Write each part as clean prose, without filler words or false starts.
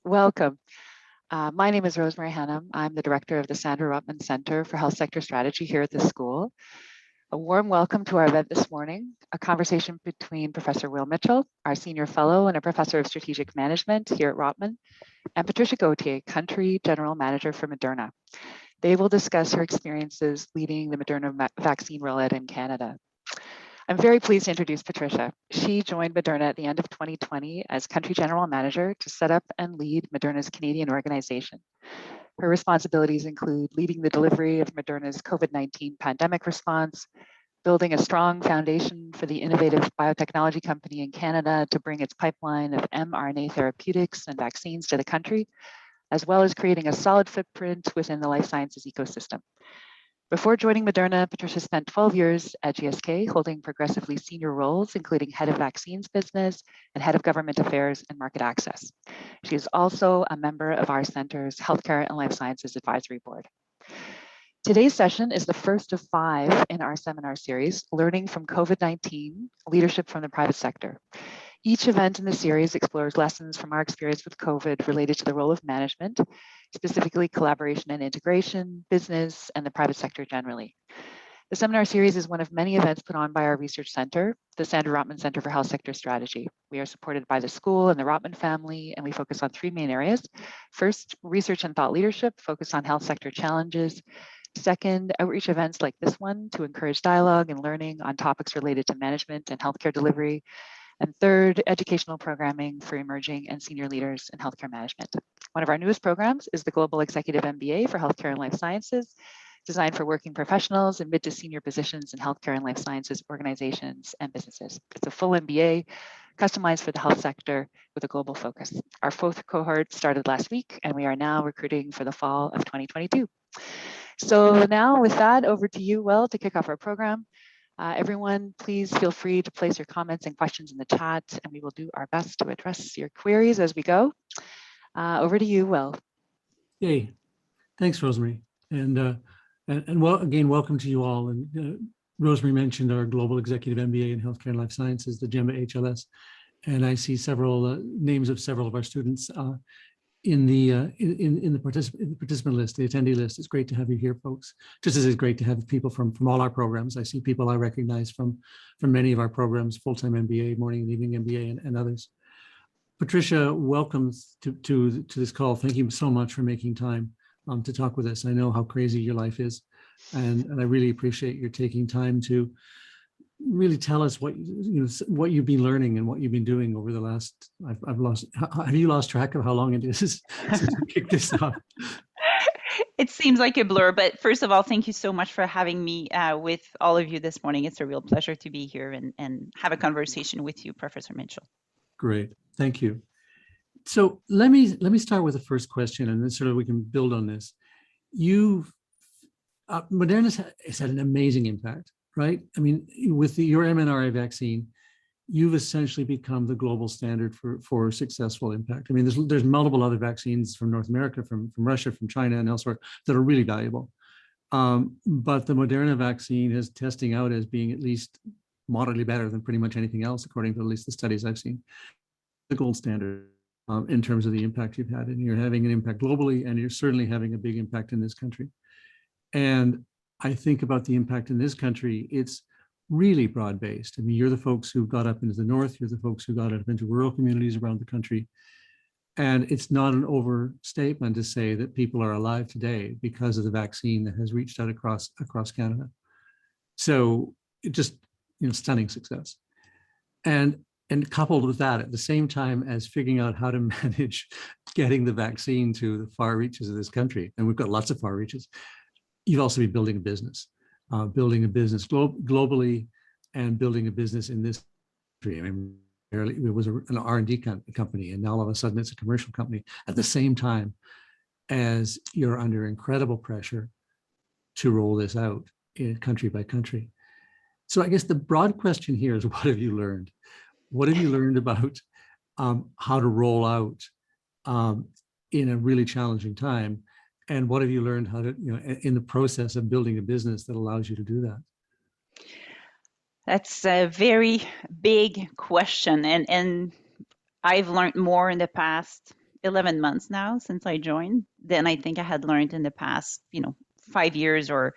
Welcome. My name is Rosemary Hannum. I'm the director of the Sandra Rotman Center for Health Sector Strategy here at the school. A warm welcome to our event this morning, a conversation between Professor Will Mitchell, our senior fellow and a professor of strategic management here at Rotman, and Patricia Gauthier, country general manager for Moderna. They will discuss her experiences leading the Moderna vaccine rollout in Canada. I'm very pleased to introduce Patricia. She joined Moderna at the end of 2020 as country general manager to set up and lead Moderna's Canadian organization. Her responsibilities include leading the delivery of Moderna's COVID-19 pandemic response, building a strong foundation for the innovative biotechnology company in Canada to bring its pipeline of mRNA therapeutics and vaccines to the country, as well as creating a solid footprint within the life sciences ecosystem. Before joining Moderna, Patricia spent 12 years at GSK, holding progressively senior roles, including head of vaccines business and head of government affairs and market access. She is also a member of our center's Healthcare and Life Sciences Advisory Board. Today's session is the first of 5 in our seminar series, Learning from COVID-19, Leadership from the Private Sector. Each event in the series explores lessons from our experience with COVID related to the role of management, specifically collaboration and integration, business, and the private sector generally. The seminar series is one of many events put on by our research center, the Sandra Rotman Center for Health Sector Strategy. We are supported by the school and the Rotman family, and we focus on 3 main areas. First, research and thought leadership, focus on health sector challenges. Second, outreach events like this one to encourage dialogue and learning on topics related to management and healthcare delivery. And third, educational programming for emerging and senior leaders in healthcare management. One of our newest programs is the Global Executive MBA for Healthcare and Life Sciences, designed for working professionals in mid to senior positions in healthcare and life sciences organizations and businesses. It's a full MBA customized for the health sector with a global focus. Our 4th cohort started last week, and we are now recruiting for the fall of 2022. So now with that, over to you, Will, to kick off our program. Everyone, please feel free to place your comments and questions in the chat, and we will do our best to address your queries as we go. Over to you, Will. Hey, thanks, Rosemary. And well, again, welcome to you all. And Rosemary mentioned our Global Executive MBA in Healthcare and Life Sciences, the GEMA HLS. And I see several names of several of our students in the participant list, the attendee list. It's great to have you here, folks. Just as it's great to have people from all our programs. I see people I recognize from many of our programs, full-time MBA, morning and evening MBA, and others. Patricia, welcome to this call. Thank you so much for making time to talk with us. I know how crazy your life is, and I really appreciate your taking time to really tell us what you've been learning and what you've been doing over the last. Have you lost track of how long it is since we kicked this off? It seems like a blur, but first of all, thank you so much for having me with all of you this morning. It's a real pleasure to be here and have a conversation with you, Professor Mitchell. Great, thank you. So let me start with the first question, and then sort of we can build on this. Moderna has had an amazing impact, right? I mean, with your mRNA vaccine, you've essentially become the global standard for successful impact. I mean, there's multiple other vaccines from North America, from Russia, from China, and elsewhere that are really valuable. But the Moderna vaccine is testing out as being at least moderately better than pretty much anything else, according to at least the studies I've seen. The gold standard in terms of the impact you've had, and you're having an impact globally, and you're certainly having a big impact in this country. And I think about the impact in this country, it's really broad-based. I mean, you're the folks who got up into the north, you're the folks who got up into rural communities around the country. And it's not an overstatement to say that people are alive today because of the vaccine that has reached out across Canada. So it just, stunning success. And coupled with that, at the same time as figuring out how to manage getting the vaccine to the far reaches of this country, and we've got lots of far reaches, you've also been building a business globally, and building a business in this country. I mean, it was an R&D company, and now all of a sudden it's a commercial company at the same time as you're under incredible pressure to roll this out in country by country. So I guess the broad question here is, what have you learned? What have you learned about how to roll out in a really challenging time? And what have you learned how to, in the process of building a business that allows you to do that? That's a very big question. And I've learned more in the past 11 months now since I joined than I think I had learned in the past, 5 years or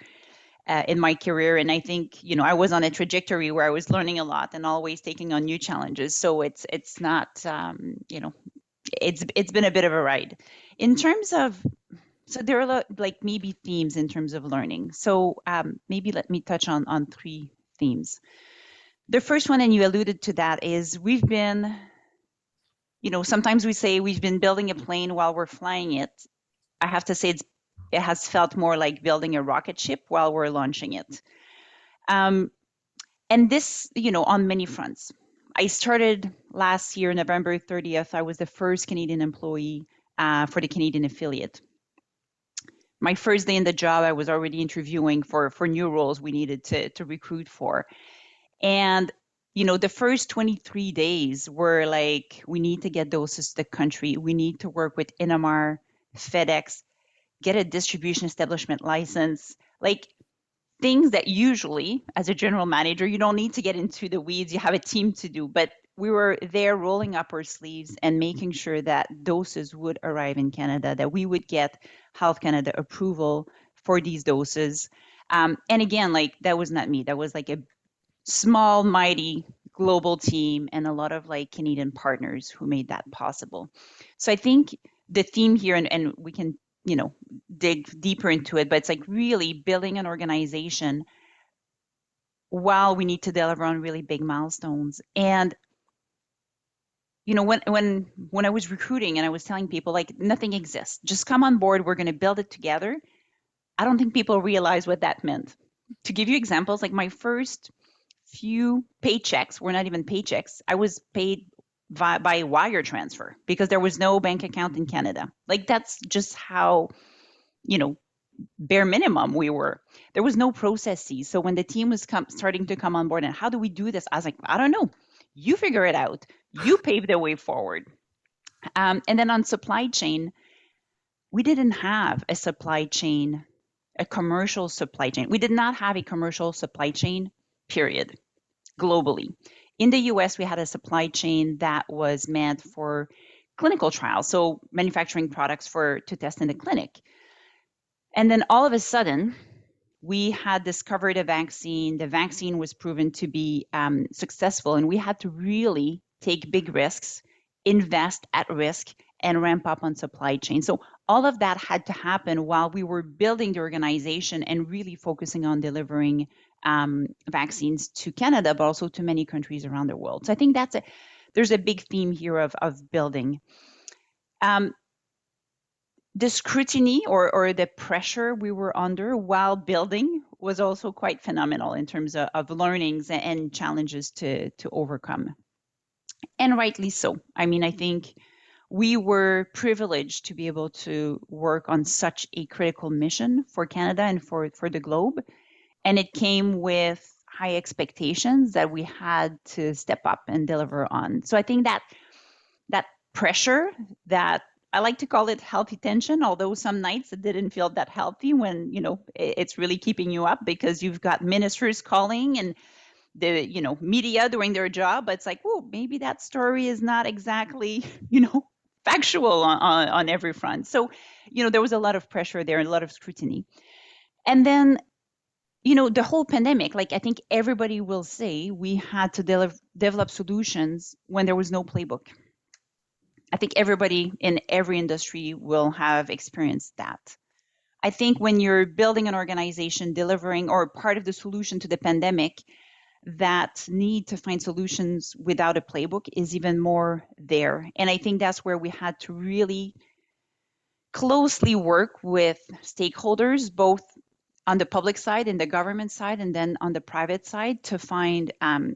in my career. And I think, I was on a trajectory where I was learning a lot and always taking on new challenges. So it's not, it's been a bit of a ride. In terms of, so there are a lot, like maybe themes in terms of learning. So maybe let me touch on three themes. The first one, and you alluded to that, is we've been, sometimes we say we've been building a plane while we're flying it. I have to say it has felt more like building a rocket ship while we're launching it. And this, on many fronts. I started last year, November 30th. I was the first Canadian employee for the Canadian affiliate. My first day in the job, I was already interviewing for new roles we needed to recruit for. And, the first 23 days were like, we need to get doses to the country. We need to work with NMR, FedEx, get a distribution establishment license, like things that usually, as a general manager, you don't need to get into the weeds. You have a team to do. But we were there rolling up our sleeves and making sure that doses would arrive in Canada, that we would get Health Canada approval for these doses. And again, like that was not me. That was like a small, mighty global team and a lot of like Canadian partners who made that possible. So I think the theme here, and we can, dig deeper into it, but it's like really building an organization while we need to deliver on really big milestones. And when I was recruiting and I was telling people like nothing exists, just come on board, we're going to build it together. I don't think people realize what that meant. To give you examples, like my first few paychecks were not even paychecks. I was paid by wire transfer because there was no bank account in Canada. Like that's just how, bare minimum we were. There was no processes. So when the team was starting to come on board and how do we do this? I was like, I don't know. You figure it out. You pave the way forward. And then on supply chain, we didn't have a supply chain, a commercial supply chain. We did not have a commercial supply chain, period, globally. In the US, we had a supply chain that was meant for clinical trials, so manufacturing products to test in the clinic. And then all of a sudden, we had discovered a vaccine. The vaccine was proven to be successful, and we had to really take big risks, invest at risk, and ramp up on supply chain. So all of that had to happen while we were building the organization and really focusing on delivering vaccines to Canada, but also to many countries around the world. So I think there's a big theme here of building. The scrutiny or the pressure we were under while building was also quite phenomenal in terms of learnings and challenges to overcome. And rightly so. I mean, I think we were privileged to be able to work on such a critical mission for Canada and for the globe. And it came with high expectations that we had to step up and deliver on. So I think that pressure, that I like to call it healthy tension, although some nights it didn't feel that healthy when, it's really keeping you up because you've got ministers calling and the, media doing their job. But it's like, oh, maybe that story is not exactly, factual on every front. So, there was a lot of pressure there and a lot of scrutiny. And then, the whole pandemic, like I think everybody will say we had to develop solutions when there was no playbook. I think everybody in every industry will have experienced that. I think when you're building an organization, delivering or part of the solution to the pandemic, that need to find solutions without a playbook is even more there. And I think that's where we had to really closely work with stakeholders, both on the public side and the government side, and then on the private side to find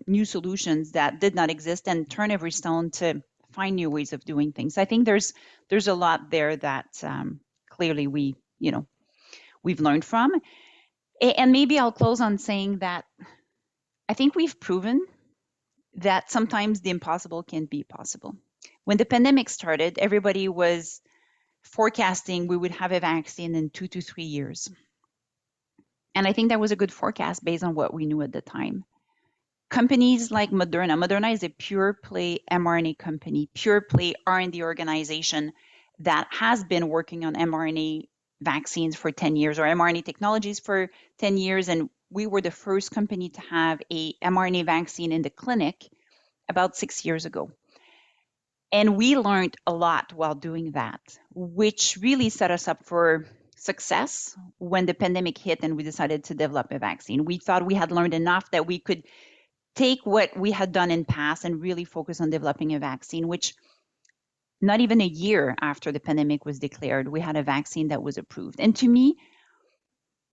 new solutions that did not exist and turn every stone to find new ways of doing things. I think there's a lot there that clearly we've learned from. And maybe I'll close on saying that I think we've proven that sometimes the impossible can be possible. When the pandemic started, everybody was forecasting we would have a vaccine in 2 to 3 years. And I think that was a good forecast based on what we knew at the time. Companies like Moderna is a pure play mRNA company, pure play R&D organization. that has been working on mRNA vaccines for 10 years or mRNA technologies for 10 years. And we were the first company to have a mRNA vaccine in the clinic about 6 years ago. And we learned a lot while doing that, which really set us up for success when the pandemic hit and we decided to develop a vaccine. We thought we had learned enough that we could take what we had done in past and really focus on developing a vaccine, which not even a year after the pandemic was declared, we had a vaccine that was approved. And to me,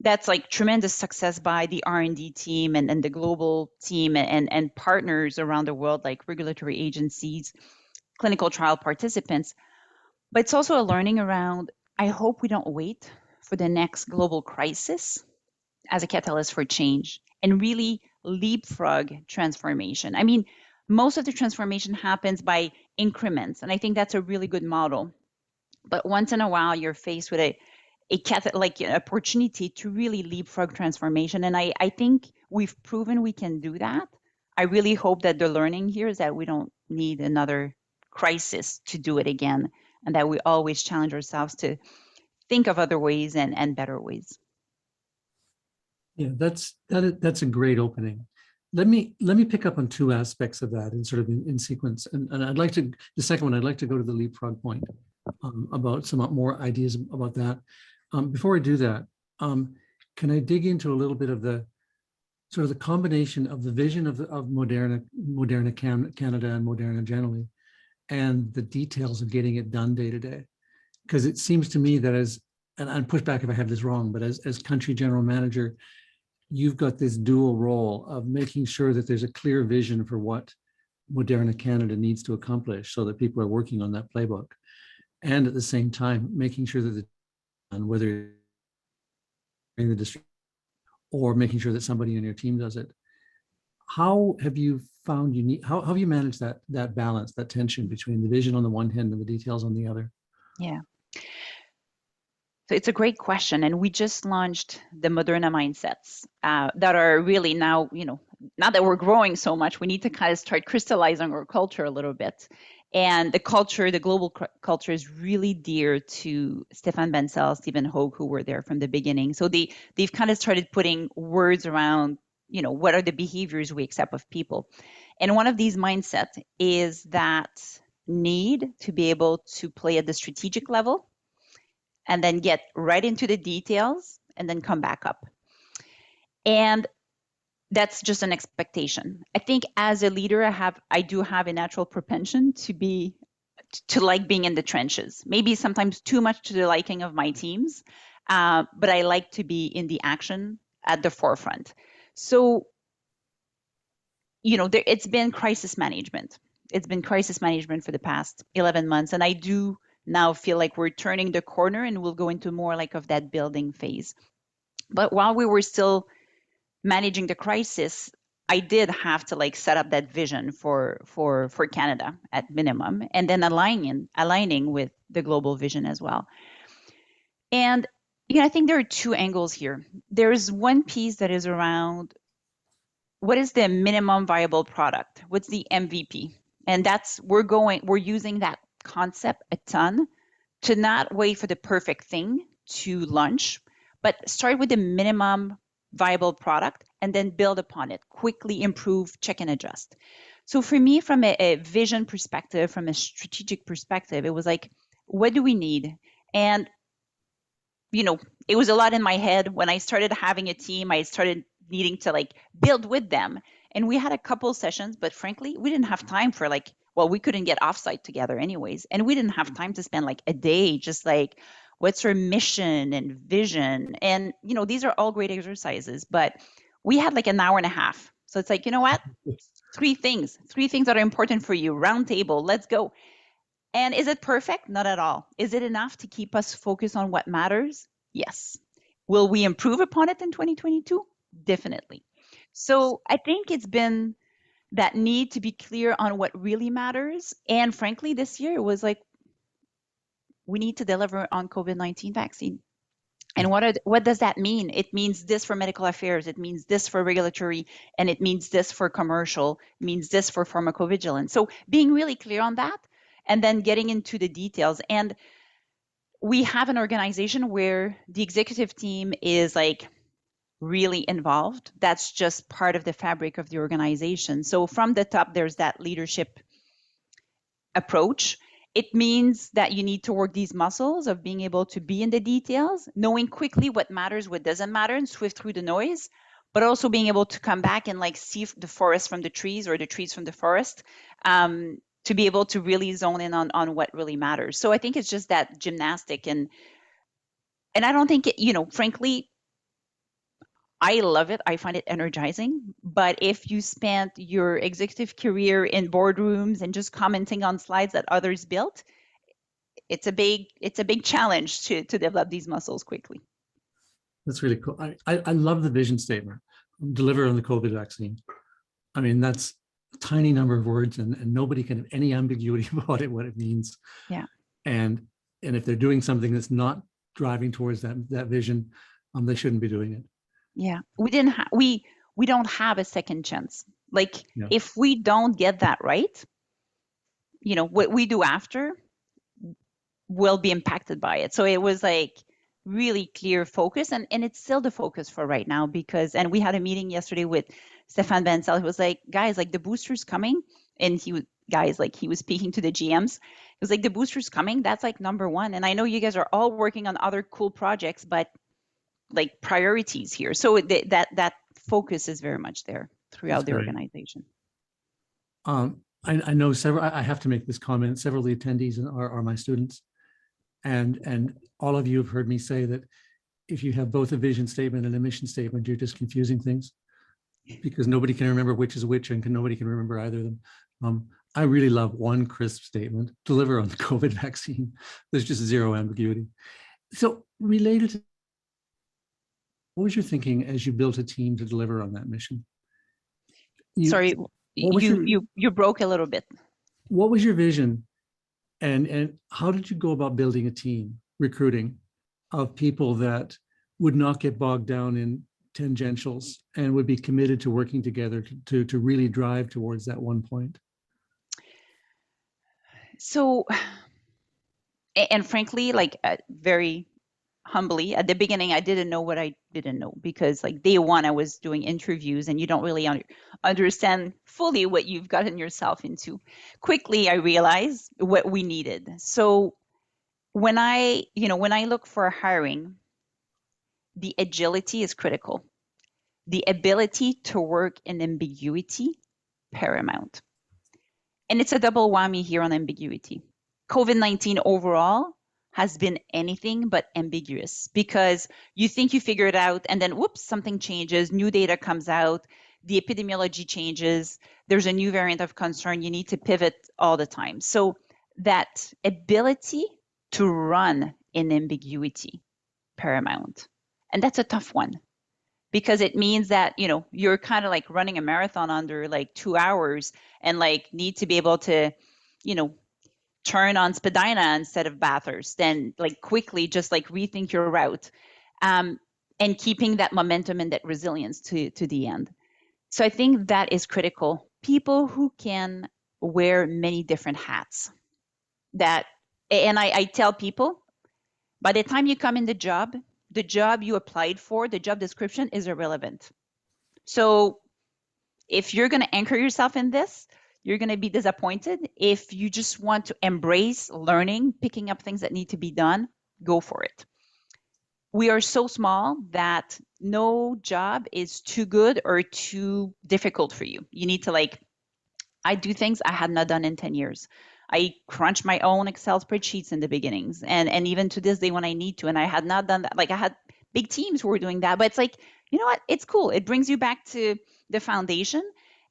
that's like tremendous success by the R&D team and the global team and partners around the world, like regulatory agencies, clinical trial participants. But it's also a learning around, I hope we don't wait for the next global crisis as a catalyst for change and really leapfrog transformation. I mean, most of the transformation happens by increments, and I think that's a really good model. But once in a while, you're faced with an opportunity to really leapfrog transformation, and I think we've proven we can do that. I really hope that the learning here is that we don't need another crisis to do it again, and that we always challenge ourselves to think of other ways and better ways. Yeah, that's a great opening. Let me pick up on two aspects of that and sort of in sequence. And I'd like to, the second one, I'd like to go to the leapfrog point about some more ideas about that. Before I do that, can I dig into a little bit of the sort of the combination of the vision of Moderna Canada and Moderna generally, and the details of getting it done day to day? Because it seems to me that and push back if I have this wrong, but as country general manager, you've got this dual role of making sure that there's a clear vision for what Moderna Canada needs to accomplish so that people are working on that playbook. And at the same time, making sure that whether in the district or making sure that somebody on your team does it. How have you found how have you managed that balance, that tension between the vision on the one hand and the details on the other? Yeah. So it's a great question. And we just launched the Moderna mindsets that are really now, now that we're growing so much, we need to kind of start crystallizing our culture a little bit. And the culture, the global culture is really dear to Stefan Bancel, Stephen Hogue, who were there from the beginning. So they've kind of started putting words around, what are the behaviors we accept of people. And one of these mindsets is that need to be able to play at the strategic level and then get right into the details and then come back up. And that's just an expectation. I think as a leader, I do have a natural propension to like being in the trenches, maybe sometimes too much to the liking of my teams, but I like to be in the action at the forefront. So, it's been crisis management. It's been crisis management for the past 11 months. And I do now feel like we're turning the corner and we'll go into more like of that building phase. But while we were still managing the crisis, I did have to set up that vision for Canada at minimum, and then aligning with the global vision as well. And I think there are two angles here. There's one piece that is around what is the minimum viable product? What's the MVP? And we're using that concept a ton to not wait for the perfect thing to launch, but start with the minimum viable product and then build upon it, quickly improve, check and adjust. So for me, from a vision perspective, from a strategic perspective, it was like, what do we need? And, it was a lot in my head. When I started having a team, I started needing to build with them. And we had a couple sessions, but frankly, we didn't have time for we couldn't get offsite together anyways. And we didn't have time to spend a day just what's our mission and vision? And, these are all great exercises, but we had an hour and a half. So it's you know what? Three things that are important for you. Round table, let's go. And is it perfect? Not at all. Is it enough to keep us focused on what matters? Yes. Will we improve upon it in 2022? Definitely. So I think it's been that need to be clear on what really matters. And frankly, this year it was we need to deliver on COVID-19 vaccine. And what does that mean? It means this for medical affairs, it means this for regulatory, and it means this for commercial, it means this for pharmacovigilance. So being really clear on that and then getting into the details. And we have an organization where the executive team is like really involved. That's just part of the fabric of the organization. So from the top, there's that leadership approach. It means that you need to work these muscles of being able to be in the details, knowing quickly what matters, what doesn't matter, and swift through the noise, but also being able to come back and like see the forest from the trees or the trees from the forest, to be able to really zone in on what really matters. So I think it's just that gymnastic, and I don't think it, frankly, I love it. I find it energizing. But if you spent your executive career in boardrooms and just commenting on slides that others built, it's a big challenge to develop these muscles quickly. That's really cool. I love the vision statement, deliver on the COVID vaccine. I mean, that's a tiny number of words, and nobody can have any ambiguity about it, what it means. Yeah. And if they're doing something that's not driving towards that vision, they shouldn't be doing it. Yeah, we don't have a second chance. Like, Yeah. if we don't get that right, what we do after will be impacted by it. So it was like really clear focus, and it's still the focus for right now, and we had a meeting yesterday with Stefan Bensel, who was like, guys, like the booster's coming, and he was speaking to the GMs. He was like, the booster's coming, that's like number one. And I know you guys are all working on other cool projects, but like priorities here. So that focus is very much there throughout the organization. I know several, I have to make this comment, several of the attendees are my students. And all of you have heard me say that if you have both a vision statement and a mission statement, you're just confusing things, because nobody can remember which is which, and nobody can remember either of them. I really love one crisp statement: deliver on the COVID vaccine. There's just zero ambiguity. So related to, what was your thinking as you built a team to deliver on that mission? Sorry, you broke a little bit. What was your vision, and how did you go about building a team, recruiting of people that would not get bogged down in tangentials and would be committed to working together to really drive towards that one point? So, and frankly, like very humbly, at the beginning, I didn't know what I didn't know, because like day one, I was doing interviews and you don't really understand fully what you've gotten yourself into. Quickly, I realized what we needed. So when I look for hiring, the agility is critical. The ability to work in ambiguity, paramount. And it's a double whammy here on ambiguity. COVID-19 overall has been anything but ambiguous, because you think you figure it out and then whoops, something changes, new data comes out, the epidemiology changes, there's a new variant of concern, you need to pivot all the time. So that ability to run in ambiguity, paramount. And that's a tough one, because it means that, you're kind of like running a marathon under like 2 hours, and like need to be able to, turn on Spadina instead of Bathurst, and like quickly just like rethink your route, and keeping that momentum and that resilience to the end. So I think that is critical. People who can wear many different hats. And I tell people, by the time you come in the job you applied for, the job description is irrelevant. So if you're going to anchor yourself in this, you're going to be disappointed. If you just want to embrace learning, picking up things that need to be done, go for it. We are so small that no job is too good or too difficult for you. You need to I do things I had not done in 10 years. I crunch my own Excel spreadsheets in the beginnings, and even to this day when I need to, and I had not done that. I had big teams who were doing that, but it's like, you know what? It's cool. It brings you back to the foundation.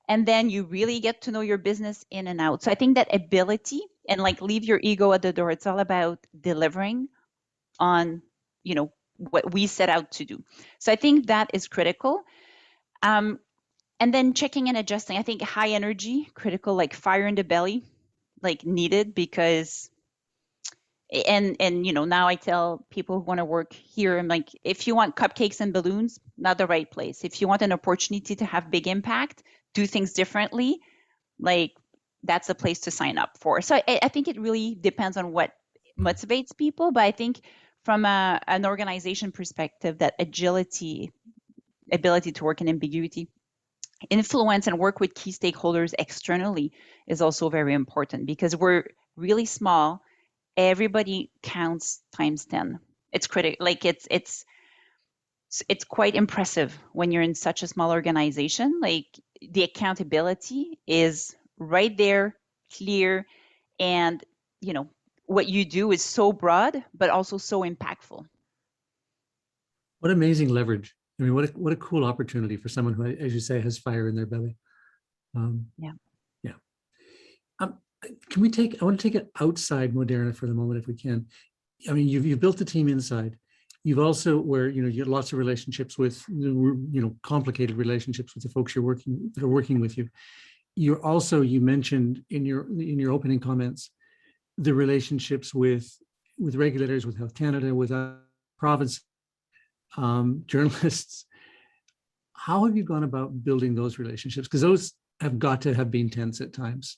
And then you really get to know your business in and out. So I think that ability, and leave your ego at the door. It's all about delivering on, what we set out to do. So I think that is critical. And then checking and adjusting. I think high energy, critical, like fire in the belly, needed, because, and now I tell people who want to work here, I'm like, if you want cupcakes and balloons, not the right place. If you want an opportunity to have big impact, do things differently, that's a place to sign up for. So I think it really depends on what motivates people. But I think from an organization perspective, that agility, ability to work in ambiguity, influence and work with key stakeholders externally is also very important, because we're really small. Everybody counts times 10. It's critical. Like it's quite impressive when you're in such a small organization. Like the accountability is right there, clear, and what you do is so broad, but also so impactful. What amazing leverage. I mean, what a cool opportunity for someone who, as you say, has fire in their belly. Yeah. Can we I want to take it outside Moderna for the moment, if we can. I mean, you've built the team inside. You've also, where you have lots of relationships with, complicated relationships with the folks that are working with you. You mentioned in your opening comments the relationships with regulators, with Health Canada, with province, journalists. How have you gone about building those relationships? Because those have got to have been tense at times.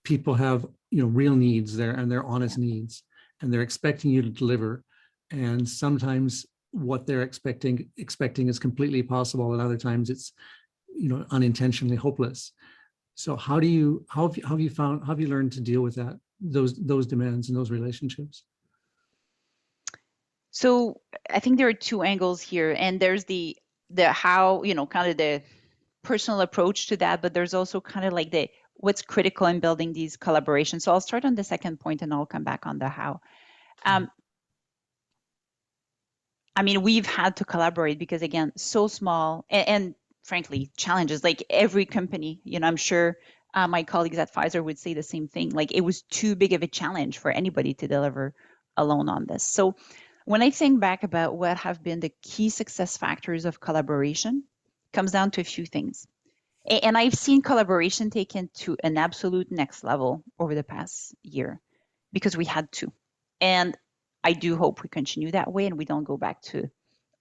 People have real needs there, and they're honest needs, and they're expecting you to deliver. And sometimes what they're expecting is completely possible, and other times it's unintentionally hopeless. So how have you learned to deal with that, those demands and those relationships? So I think there are two angles here, and there's the how, kind of the personal approach to that, but there's also kind of like what's critical in building these collaborations. So I'll start on the second point and I'll come back on the how. I mean, we've had to collaborate because, again, so small and frankly, challenges. Like every company, I'm sure my colleagues at Pfizer would say the same thing. Like it was too big of a challenge for anybody to deliver alone on this. So when I think back about what have been the key success factors of collaboration, it comes down to a few things. And I've seen collaboration taken to an absolute next level over the past year because we had to. And I do hope we continue that way and we don't go back to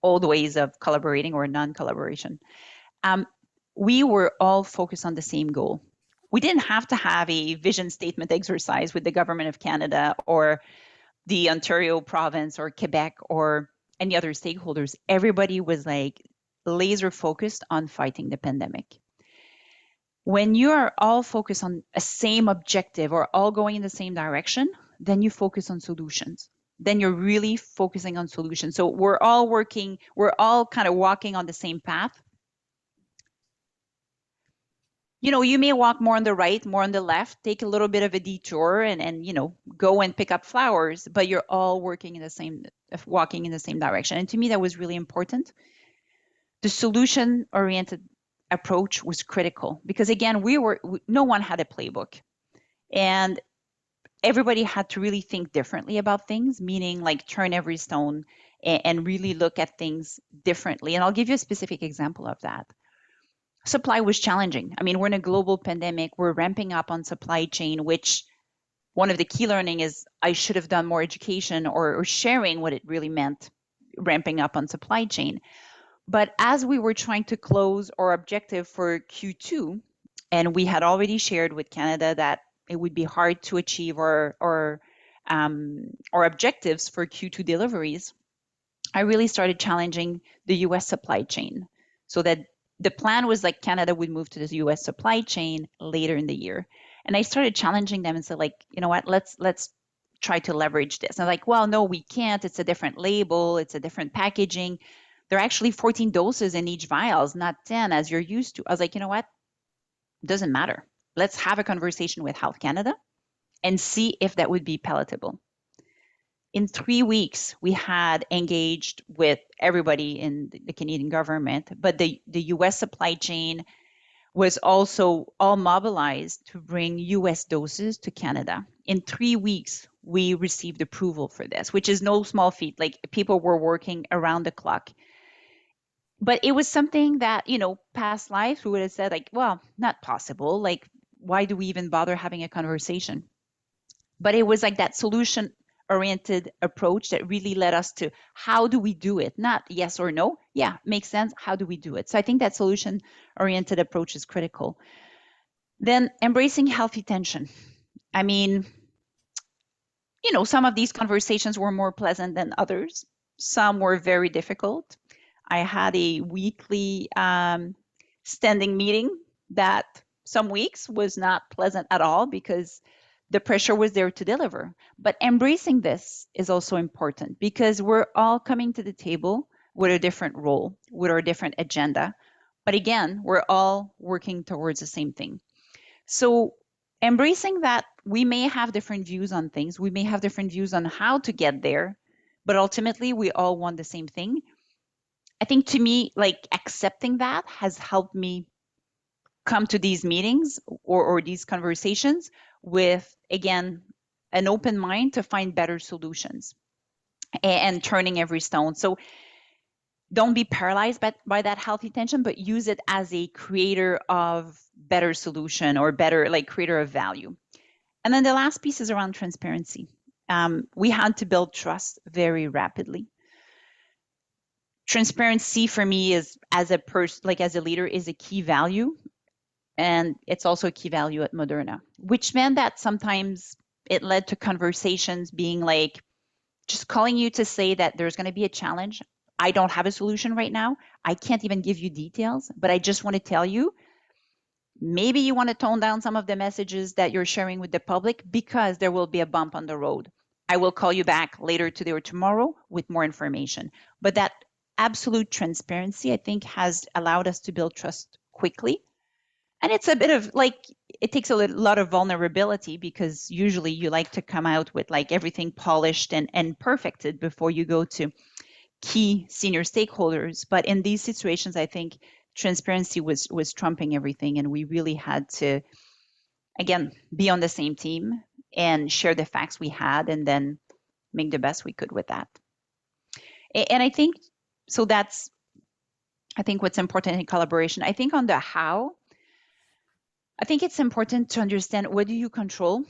old ways of collaborating or non-collaboration. We were all focused on the same goal. We didn't have to have a vision statement exercise with the government of Canada or the Ontario province or Quebec or any other stakeholders. Everybody was like laser focused on fighting the pandemic. When you are all focused on a same objective or all going in the same direction, then you focus on solutions. Then you're really focusing on solutions. So we're all kind of walking on the same path. You may walk more on the right, more on the left, take a little bit of a detour and go and pick up flowers, but you're all walking in the same direction. And to me, that was really important. The solution-oriented approach was critical because, again, no one had a playbook, and everybody had to really think differently about things, meaning like turn every stone and really look at things differently. And I'll give you a specific example of that. Supply was challenging. I mean, we're in a global pandemic. We're ramping up on supply chain, which one of the key learning is I should have done more education or sharing what it really meant, ramping up on supply chain. But as we were trying to close our objective for Q2, and we had already shared with Canada that it would be hard to achieve our objectives for Q2 deliveries, I really started challenging the US supply chain so that the plan was like Canada would move to the US supply chain later in the year. And I started challenging them and said, like, you know what, let's try to leverage this. And I'm like, well, no, we can't. It's a different label. It's a different packaging. There are actually 14 doses in each vials, not 10 as you're used to. I was like, you know what? It doesn't matter. Let's have a conversation with Health Canada and see if that would be palatable. In 3 weeks, we had engaged with everybody in the Canadian government, but the US supply chain was also all mobilized to bring US doses to Canada. In 3 weeks, we received approval for this, which is no small feat. Like people were working around the clock. But it was something that, past life, we would have said like, well, not possible. Like, why do we even bother having a conversation? But it was like that solution-oriented approach that really led us to how do we do it? Not yes or no. Yeah, makes sense. How do we do it? So I think that solution-oriented approach is critical. Then embracing healthy tension. I mean, some of these conversations were more pleasant than others. Some were very difficult. I had a weekly standing meeting that some weeks was not pleasant at all because the pressure was there to deliver. But embracing this is also important because we're all coming to the table with a different role, with our different agenda. But again, we're all working towards the same thing. So embracing that we may have different views on things, we may have different views on how to get there, but ultimately we all want the same thing. I think to me, like accepting that has helped me come to these meetings or these conversations with, again, an open mind to find better solutions and turning every stone. So don't be paralyzed by that healthy tension, but use it as a creator of better solution or better, like creator of value. And then the last piece is around transparency. We had to build trust very rapidly. Transparency for me is, as a person, like as a leader, is a key value. And it's also a key value at Moderna, which meant that sometimes it led to conversations being like, just calling you to say that there's going to be a challenge. I don't have a solution right now. I can't even give you details, but I just want to tell you, maybe you want to tone down some of the messages that you're sharing with the public because there will be a bump on the road. I will call you back later today or tomorrow with more information. But that absolute transparency, I think, has allowed us to build trust quickly. And it's a bit of like, it takes a lot of vulnerability because usually you like to come out with like everything polished and perfected before you go to key senior stakeholders. But in these situations, I think transparency was trumping everything. And we really had to, again, be on the same team and share the facts we had and then make the best we could with that. And I think, so that's, I think what's important in collaboration. I think on the how, I think it's important to understand what do you control,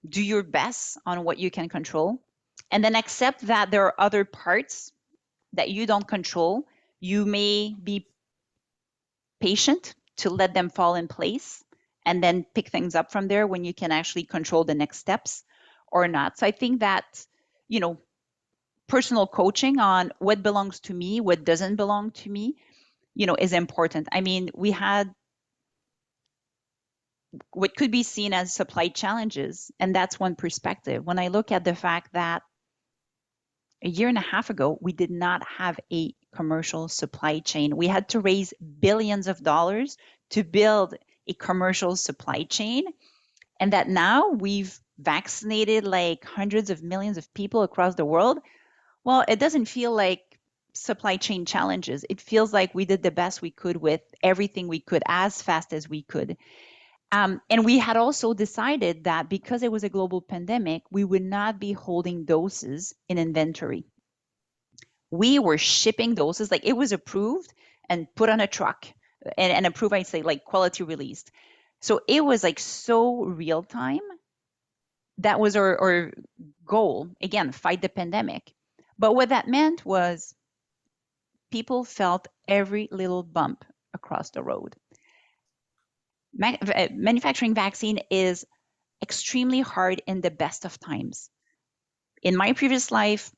do your best on what you can control, and then accept that there are other parts that you don't control. You may be patient to let them fall in place and then pick things up from there when you can actually control the next steps or not. So I think that, personal coaching on what belongs to me, what doesn't belong to me, is important. I mean, we had what could be seen as supply challenges, and that's one perspective. When I look at the fact that a year and a half ago, we did not have a commercial supply chain. We had to raise billions of dollars to build a commercial supply chain, and that now we've vaccinated like hundreds of millions of people across the world. Well, it doesn't feel like supply chain challenges. It feels like we did the best we could with everything we could as fast as we could. And we had also decided that because it was a global pandemic, we would not be holding doses in inventory. We were shipping doses, like it was approved and put on a truck and approved, I'd say like quality released. So it was like so real time. That was our goal, again, fight the pandemic. But what that meant was people felt every little bump across the road. Manufacturing vaccine is extremely hard in the best of times. In my previous life,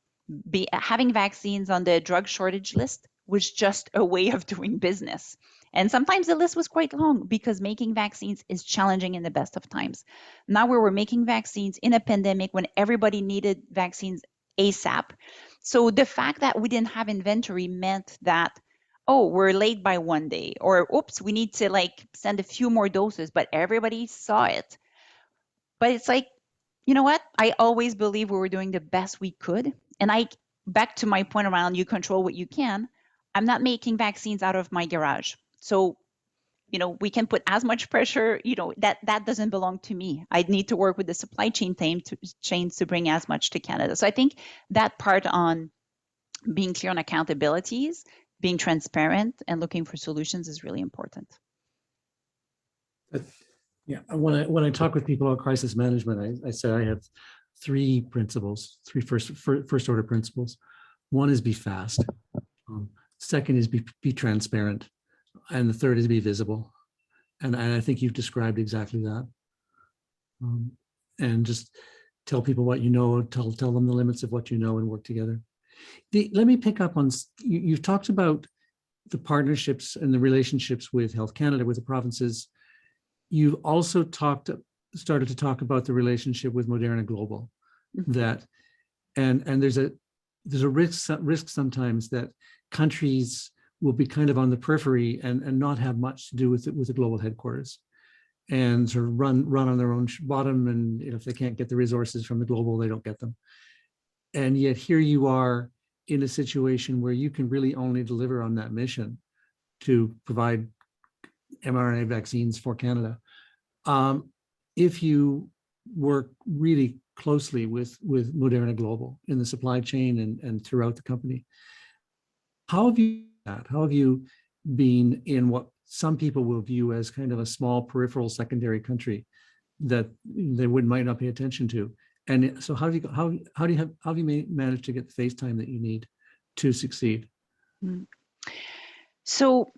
having vaccines on the drug shortage list was just a way of doing business. And sometimes the list was quite long because making vaccines is challenging in the best of times. Now we were making vaccines in a pandemic when everybody needed vaccines ASAP. So the fact that we didn't have inventory meant that, oh, we're late by one day, or oops, we need to like send a few more doses, but everybody saw it. But it's like, you know what? I always believe we were doing the best we could. And back to my point around you control what you can, I'm not making vaccines out of my garage. So, we can put as much pressure, that doesn't belong to me. I need to work with the supply chain chains to bring as much to Canada. So I think that part on being clear on accountabilities, being transparent and looking for solutions is really important. Yeah, when I talk with people about crisis management, I say I have three principles, three first order principles. One is be fast. Second is be transparent. And the third is be visible. And I think you've described exactly that. And just tell people what you know, tell them the limits of what you know, and work together. Let me pick up on, you've talked about the partnerships and the relationships with Health Canada, with the provinces. You've also started to talk about the relationship with Moderna Global, that, and there's a risk sometimes that countries will be kind of on the periphery and not have much to do with the global headquarters, and sort of run on their own bottom. And if they can't get the resources from the global, they don't get them. And yet here you are in a situation where you can really only deliver on that mission to provide mRNA vaccines for Canada. If you work really closely with Moderna Global in the supply chain and throughout the company, how have you been in what some people will view as kind of a small peripheral secondary country that they might not pay attention to? And so how have you managed to get the face time that you need to succeed? So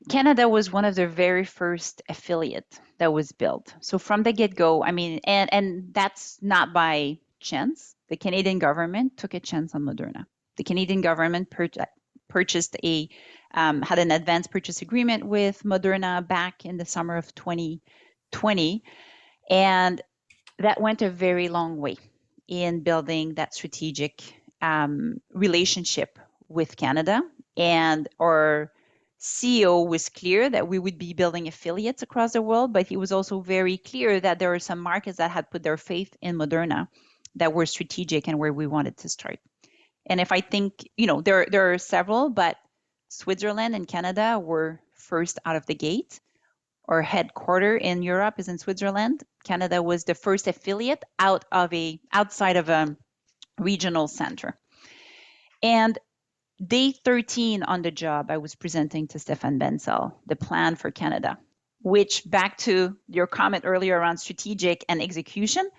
Canada was one of the very first affiliate that was built. So from the get-go, I mean, and that's not by chance. The Canadian government took a chance on Moderna. The Canadian government purchased had an advance purchase agreement with Moderna back in the summer of 2020, and that went a very long way in building that strategic relationship with Canada. And our CEO was clear that we would be building affiliates across the world, but he was also very clear that there are some markets that had put their faith in Moderna that were strategic and where we wanted to start. And if I think, there are several, but Switzerland and Canada were first out of the gate. Our headquarter in Europe is in Switzerland. Canada was the first affiliate outside of a regional center. And day 13 on the job, I was presenting to Stefan Bensel the plan for Canada, which, back to your comment earlier around strategic and execution,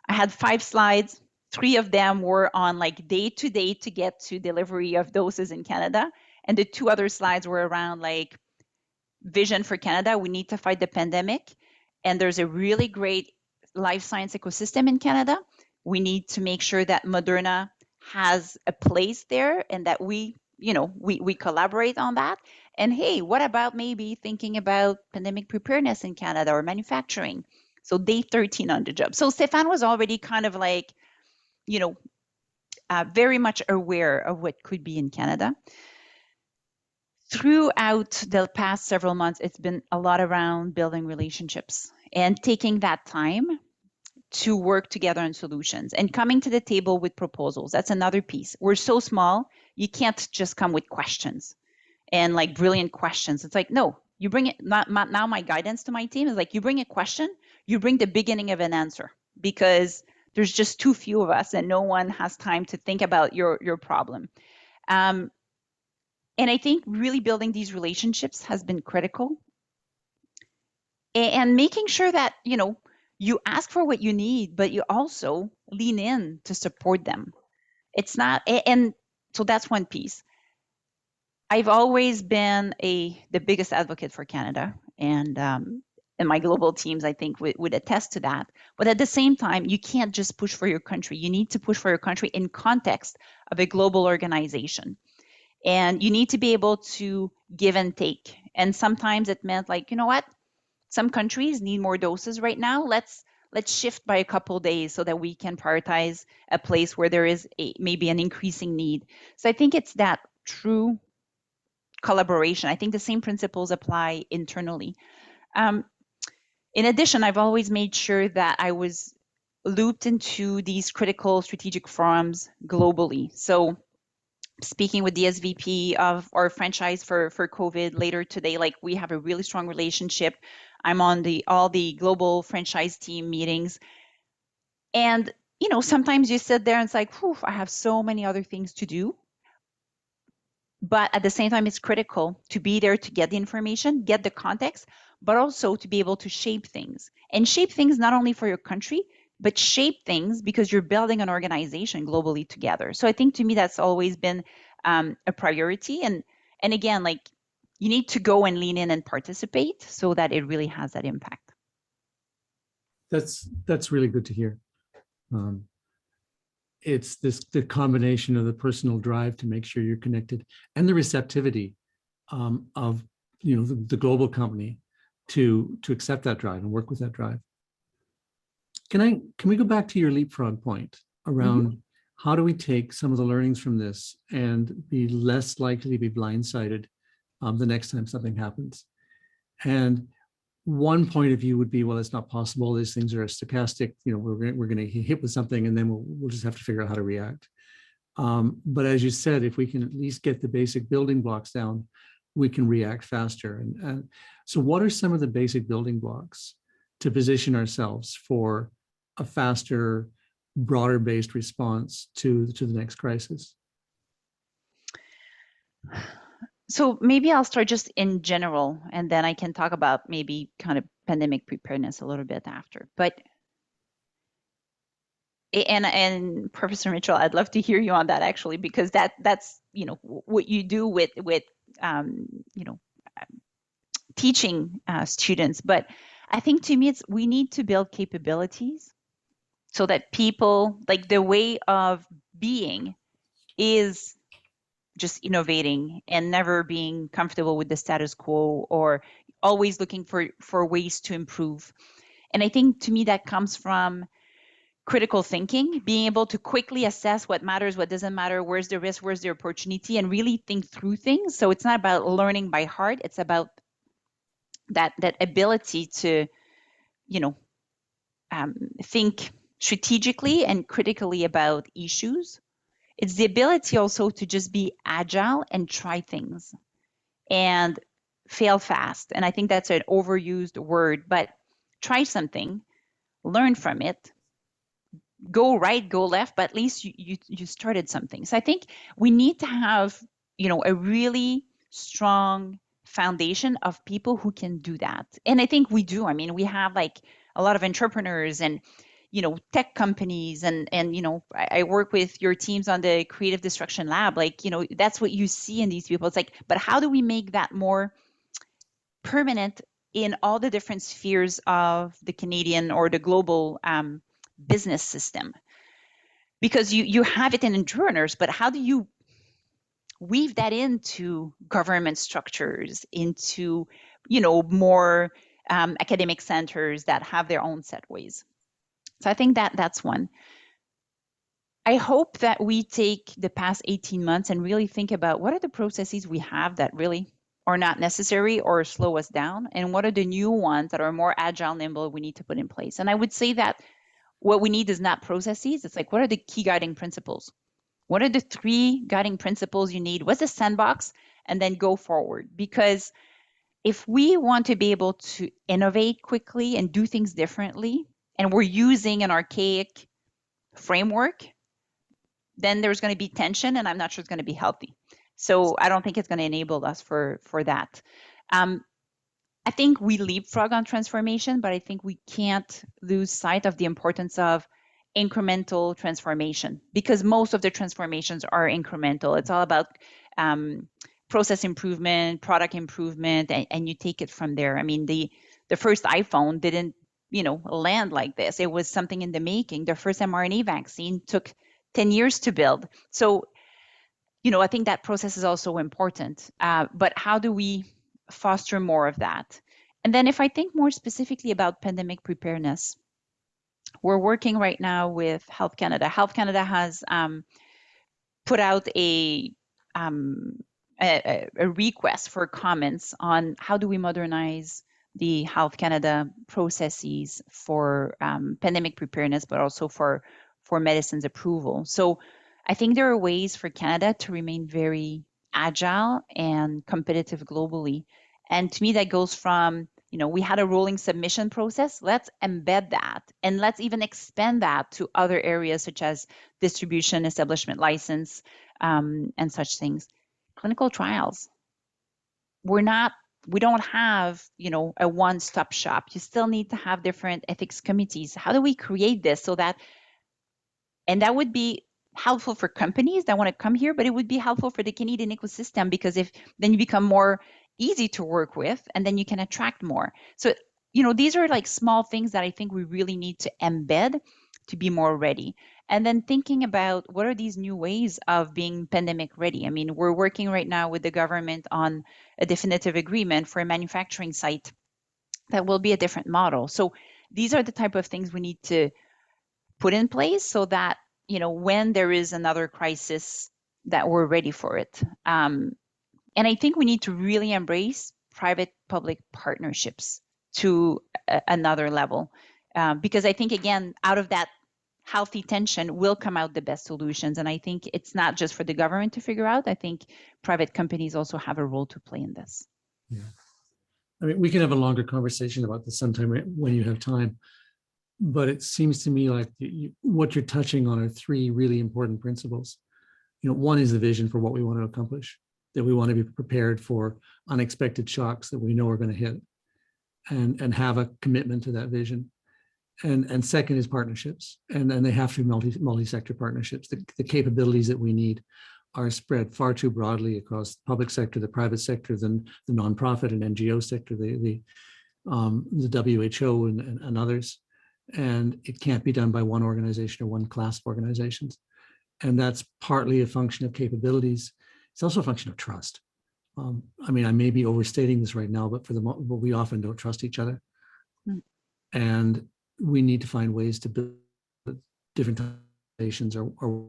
I had 5 slides. 3 of them were on like day to day to get to delivery of doses in Canada. And the 2 other slides were around like vision for Canada. We need to fight the pandemic. And there's a really great life science ecosystem in Canada. We need to make sure that Moderna has a place there and that we collaborate on that. And hey, what about maybe thinking about pandemic preparedness in Canada or manufacturing? So day 13 on the job. So Stefan was already kind of like, very much aware of what could be in Canada. Throughout the past several months, it's been a lot around building relationships and taking that time to work together on solutions and coming to the table with proposals. That's another piece. We're so small, you can't just come with questions and like brilliant questions. It's like, no, you bring it. Now my guidance to my team is like, you bring a question, you bring the beginning of an answer, because there's just too few of us and no one has time to think about your problem. And I think really building these relationships has been critical. And making sure that, you ask for what you need, but you also lean in to support them. It's not, and so that's one piece. I've always been the biggest advocate for Canada, and my global teams, I think, would attest to that. But at the same time, you can't just push for your country. You need to push for your country in context of a global organization. And you need to be able to give and take. And sometimes it meant like, you know what? Some countries need more doses right now. Let's shift by a couple of days so that we can prioritize a place where there is maybe an increasing need. So I think it's that true collaboration. I think the same principles apply internally. In addition, I've always made sure that I was looped into these critical strategic forums globally. So speaking with the SVP of our franchise for COVID later today, like we have a really strong relationship. I'm on all the global franchise team meetings. And, sometimes you sit there and it's like, whew, I have so many other things to do. But at the same time, it's critical to be there to get the information, get the context, but also to be able to shape things. And shape things not only for your country, but shape things because you're building an organization globally together. So I think to me, that's always been a priority. And again, like you need to go and lean in and participate so that it really has that impact. That's really good to hear. Um, it's the combination of the personal drive to make sure you're connected and the receptivity of the global company to accept that drive and work with that drive. Can we go back to your leapfrog point around how do we take some of the learnings from this and be less likely to be blindsided the next time something happens? And one point of view would be, well, it's not possible. These things are stochastic. We're going to hit with something, and then we'll just have to figure out how to react. But as you said, if we can at least get the basic building blocks down, we can react faster. And so, what are some of the basic building blocks to position ourselves for a faster, broader-based response to the next crisis? So maybe I'll start just in general, and then I can talk about maybe kind of pandemic preparedness a little bit after. But and Professor Mitchell, I'd love to hear you on that actually, because that's what you do with teaching students. But I think to me we need to build capabilities so that people, like, the way of being is just innovating and never being comfortable with the status quo, or always looking for ways to improve. And I think to me that comes from critical thinking, being able to quickly assess what matters, what doesn't matter, where's the risk, where's the opportunity, and really think through things. So it's not about learning by heart, it's about that ability to think strategically and critically about issues. It's the ability also to just be agile and try things and fail fast. And I think that's an overused word, but try something, learn from it, go right, go left, but at least you started something. So I think we need to have, a really strong foundation of people who can do that. And I think we do. I mean, we have like a lot of entrepreneurs and tech companies, and I work with your teams on the Creative Destruction Lab. Like, that's what you see in these people. It's like, but how do we make that more permanent in all the different spheres of the Canadian or the global business system? Because you have it in entrepreneurs, but how do you weave that into government structures, into more academic centers that have their own set ways? So I think that's one. I hope that we take the past 18 months and really think about what are the processes we have that really are not necessary or slow us down, and what are the new ones that are more agile, nimble, we need to put in place. And I would say that what we need is not processes. It's like, what are the key guiding principles? What are the 3 guiding principles you need? What's the sandbox? And then go forward. Because if we want to be able to innovate quickly and do things differently, and we're using an archaic framework, then there's going to be tension, and I'm not sure it's going to be healthy. So I don't think it's going to enable us for that. I think we leapfrog on transformation, but I think we can't lose sight of the importance of incremental transformation, because most of the transformations are incremental. It's all about process improvement, product improvement, and you take it from there. I mean, the first iPhone didn't land like this. It was something in the making. The first mRNA vaccine took 10 years to build. So, I think that process is also important. But how do we foster more of that? And then if I think more specifically about pandemic preparedness, we're working right now with Health Canada. Health Canada has put out a request for comments on how do we modernize the Health Canada processes for pandemic preparedness, but also for medicines approval. So I think there are ways for Canada to remain very agile and competitive globally. And to me, that goes from, we had a rolling submission process. Let's embed that, and let's even expand that to other areas such as distribution, establishment license, and such things. Clinical trials. We don't have, a one-stop shop. You still need to have different ethics committees. How do we create this so that, and that would be helpful for companies that want to come here, but it would be helpful for the Canadian ecosystem, because then you become more easy to work with, and then you can attract more. So, these are like small things that I think we really need to embed be more ready. And then thinking about what are these new ways of being pandemic ready. I mean, we're working right now with the government on a definitive agreement for a manufacturing site that will be a different model. So these are the type of things we need to put in place so that, when there is another crisis, that we're ready for it. And I think we need to really embrace private-public partnerships to another level, because I think, again, out of that healthy tension will come out the best solutions. And I think it's not just for the government to figure out. I think private companies also have a role to play in this. Yeah. I mean, we can have a longer conversation about this sometime when you have time, but it seems to me like what you're touching on are three really important principles. One is the vision for what we want to accomplish, that we want to be prepared for unexpected shocks that we know are going to hit, and have a commitment to that vision. And second is partnerships, and they have to be multi-sector partnerships. The capabilities that we need are spread far too broadly across the public sector, the private sector, the nonprofit and NGO sector, the WHO and others. And it can't be done by one organization or one class of organizations. And that's partly a function of capabilities. It's also a function of trust. I mean, I may be overstating this right now, but but we often don't trust each other. Mm. And we need to find ways to build different organizations or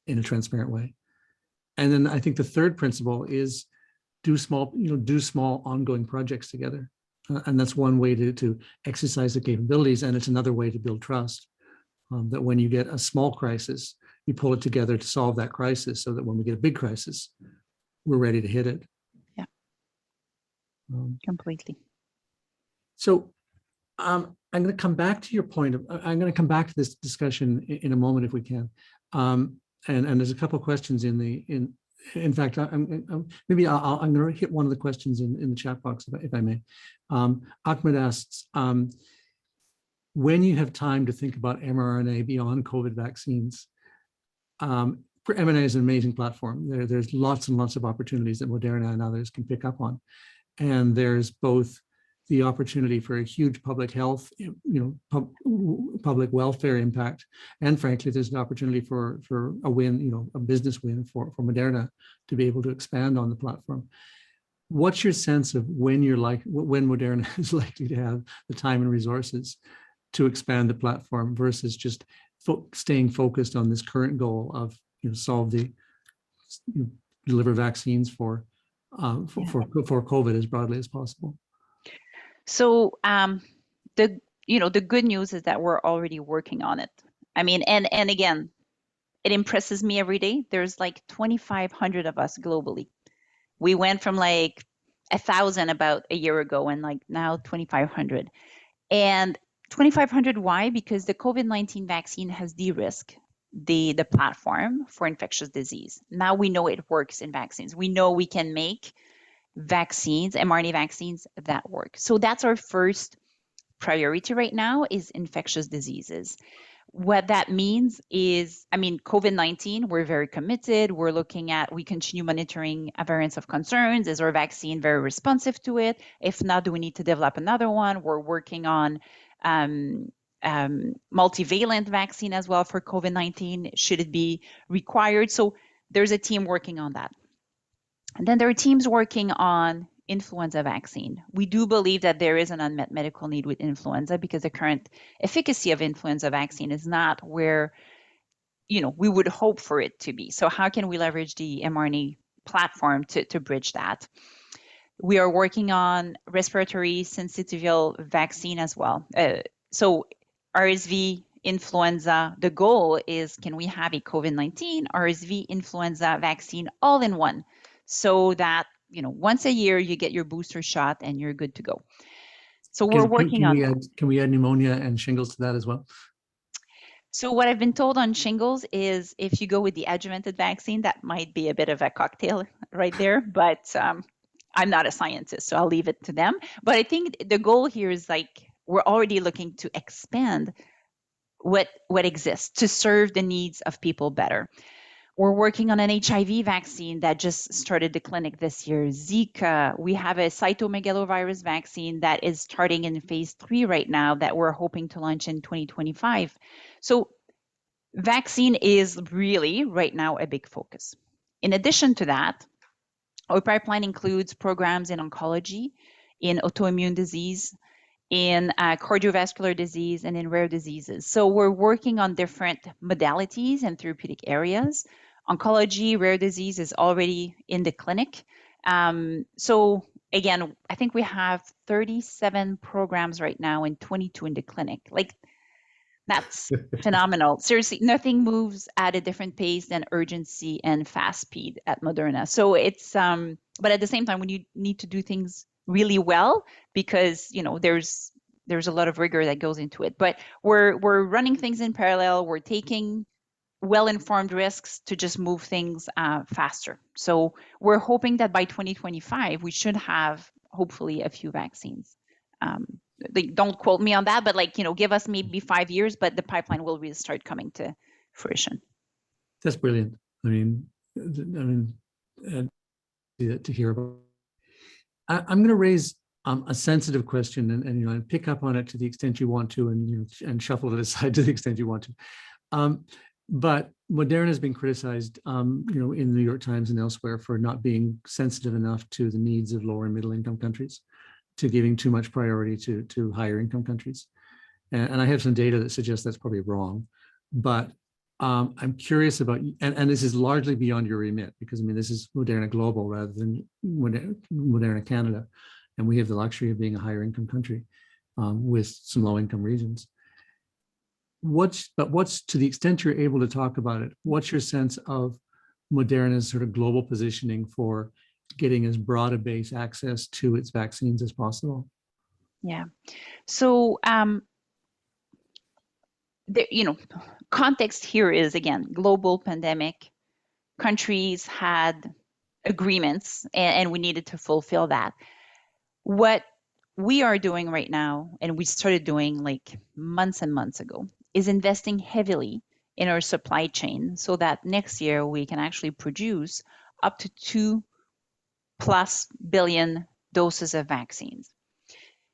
in a transparent way. And then I think the third principle is do small ongoing projects together. And that's one way to exercise the capabilities. And it's another way to build trust, that when you get a small crisis, you pull it together to solve that crisis so that when we get a big crisis, we're ready to hit it. Yeah, completely. So I'm going to come back to your point. I'm going to come back to this discussion in a moment if we can. And there's a couple of questions in fact, I'm going to hit one of the questions in the chat box if I may. Ahmed asks, when you have time to think about mRNA beyond COVID vaccines, mRNA is an amazing platform. There's lots and lots of opportunities that Moderna and others can pick up on. And there's both the opportunity for a huge public health, public welfare impact, and frankly, there's an opportunity for a win, a business win for Moderna to be able to expand on the platform. What's your sense of when Moderna is likely to have the time and resources to expand the platform versus just staying focused on this current goal of deliver vaccines for COVID as broadly as possible? So the good news is that we're already working on it. I mean, and again, it impresses me every day. There's like 2,500 of us globally. We went from like 1,000 about a year ago, and like now 2,500. And 2,500, why? Because the COVID-19 vaccine has de-risked the platform for infectious disease. Now we know it works in vaccines. We know we can make vaccines, mRNA vaccines that work. So that's our first priority right now, is infectious diseases. What that means is, COVID-19, we're very committed. We continue monitoring variants of concerns. Is our vaccine very responsive to it? If not, do we need to develop another one? We're working on multivalent vaccine as well for COVID-19. Should it be required? So there's a team working on that. And then there are teams working on influenza vaccine. We do believe that there is an unmet medical need with influenza because the current efficacy of influenza vaccine is not where we would hope for it to be. So how can we leverage the mRNA platform to bridge that? We are working on respiratory syncytial vaccine as well. So RSV, influenza, the goal is, can we have a COVID-19, RSV, influenza vaccine all in one, so that once a year you get your booster shot and you're good to go. So we're working on that. Can we add pneumonia and shingles to that as well? So what I've been told on shingles is if you go with the adjuvanted vaccine, that might be a bit of a cocktail right there, but I'm not a scientist, so I'll leave it to them. But I think the goal here is we're already looking to expand what exists to serve the needs of people better. We're working on an HIV vaccine that just started the clinic this year. Zika, we have a cytomegalovirus vaccine that is starting in phase 3 right now that we're hoping to launch in 2025. So vaccine is really right now a big focus. In addition to that, our pipeline includes programs in oncology, in autoimmune disease, in cardiovascular disease, and in rare diseases. So we're working on different modalities and therapeutic areas. Oncology, rare disease is already in the clinic. So again, I think we have 37 programs right now and 22 in the clinic. Like, that's phenomenal. Seriously, nothing moves at a different pace than urgency and fast speed at Moderna. So it's, but at the same time, when you need to do things really well, because there's a lot of rigor that goes into it. But we're running things in parallel. We're taking well-informed risks to just move things faster. So we're hoping that by 2025 we should have hopefully a few vaccines. Don't quote me on that, but give us maybe 5 years, but the pipeline will really start coming to fruition. That's brilliant. I mean, to hear about. I'm going to raise a sensitive question, and pick up on it to the extent you want to, and shuffle it aside to the extent you want to. But Moderna has been criticized, in the New York Times and elsewhere for not being sensitive enough to the needs of lower and middle income countries, to giving too much priority to higher income countries. And I have some data that suggests that's probably wrong, but I'm curious about, and this is largely beyond your remit, because this is Moderna Global rather than Moderna Canada. And we have the luxury of being a higher income country with some low income regions. What's to the extent you're able to talk about it, what's your sense of Moderna's sort of global positioning for getting as broad a base access to its vaccines as possible? Yeah. So, context here is, again, global pandemic. Countries had agreements, and we needed to fulfill that. What we are doing right now, and we started doing months and months ago, is investing heavily in our supply chain so that next year we can actually produce up to 2+ billion doses of vaccines.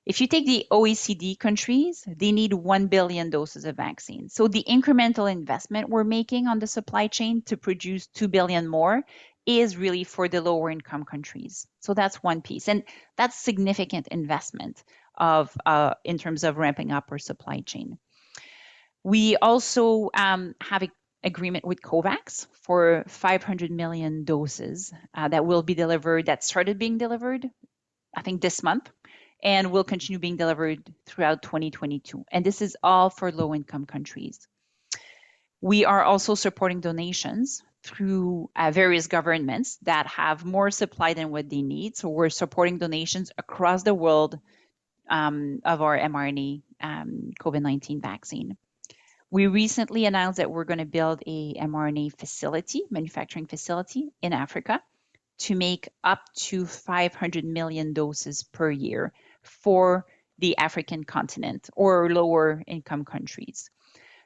If you take the OECD countries, they need 1 billion doses of vaccines. So the incremental investment we're making on the supply chain to produce 2 billion more is really for the lower income countries. So that's one piece. And that's significant investment in terms of ramping up our supply chain. We also have an agreement with COVAX for 500 million doses that started being delivered, I think, this month, and will continue being delivered throughout 2022. And this is all for low-income countries. We are also supporting donations through various governments that have more supply than what they need. So we're supporting donations across the world of our mRNA COVID-19 vaccine. We recently announced that we're going to build a mRNA manufacturing facility in Africa to make up to 500 million doses per year for the African continent or lower income countries.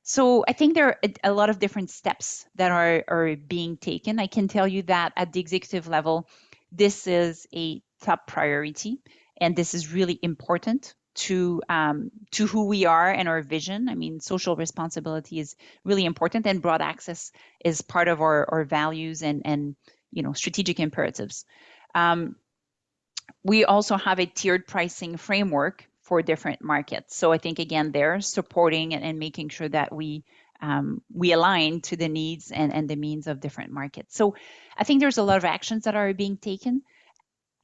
So I think there are a lot of different steps that are being taken. I can tell you that at the executive level, this is a top priority, and this is really important to who we are and our vision. Social responsibility is really important, and broad access is part of our values and strategic imperatives. We also have a tiered pricing framework for different markets. So I think, again, they're supporting and making sure that we align to the needs and the means of different markets. So I think there's a lot of actions that are being taken.